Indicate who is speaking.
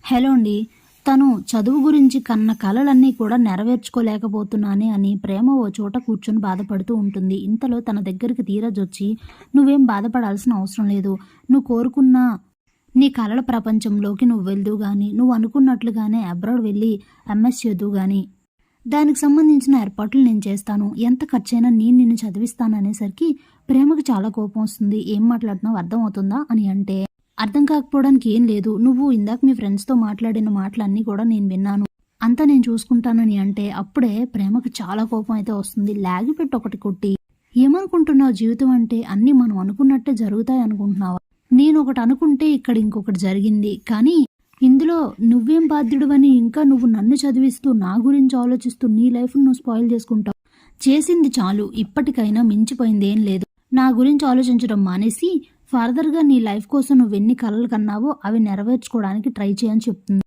Speaker 1: Hello అండి. తను చదువు గురించి కన్న కలలన్నీ కూడా నెరవేర్చుకోలేకపోతున్నానే అని ప్రేమ ఓ చోట కూర్చొని బాధపడుతూ ఉంటుంది. ఇంతలో తన దగ్గరికి ధీరజొచ్చి, "నువ్వేం బాధపడాల్సిన అవసరం లేదు. నువ్వు కోరుకున్న నీ కలల ప్రపంచంలోకి నువ్వు వెళ్దువు గానీ, నువ్వు అనుకున్నట్లుగానే అబ్రాడ్ వెళ్ళి ఎంఎస్ చేద్దువు గానీ, దానికి సంబంధించిన ఏర్పాట్లు నేను చేస్తాను. ఎంత ఖర్చైనా నేను నిన్ను చదివిస్తాననేసరికి ప్రేమకి చాలా కోపం వస్తుంది. "ఏం మాట్లాడుతున్నావు అర్థమవుతుందా?" అని అంటే, "అర్థం కాకపోవడానికి ఏం లేదు. నువ్వు ఇందాక మీ ఫ్రెండ్స్‌తో మాట్లాడిన మాటలన్నీ కూడా నేను విన్నాను. అంతా నేను చూసుకుంటానని" అంటే అప్పుడే ప్రేమకి చాలా కోపం అయితే వస్తుంది. లాగిపెట్టి ఒకటి కొట్టి, "ఏమనుకుంటున్నావు జీవితం అంటే అన్నీ మనం అనుకున్నట్టే జరుగుతాయి అనుకుంటున్నావా? నేనొకటి అనుకుంటే ఇక్కడ ఇంకొకటి జరిగింది. కానీ ఇందులో నువ్వేం బాధ్యుడివని ఇంకా నువ్వు నన్ను చదివిస్తూ, నా గురించి ఆలోచిస్తూ నీ లైఫ్‌ని నువ్వు స్పాయిల్ చేసుకుంటావు. చేసింది చాలు. ఇప్పటికైనా మించిపోయిందేం లేదు. నా గురించి ఆలోచించడం మానేసి ఫర్దర్‌గా నీ లైఫ్ కోసం నువ్వెన్ని కలలు కన్నావో అవి నెరవేర్చుకోవడానికి ట్రై చెయ్యి" అని చెప్తుంది.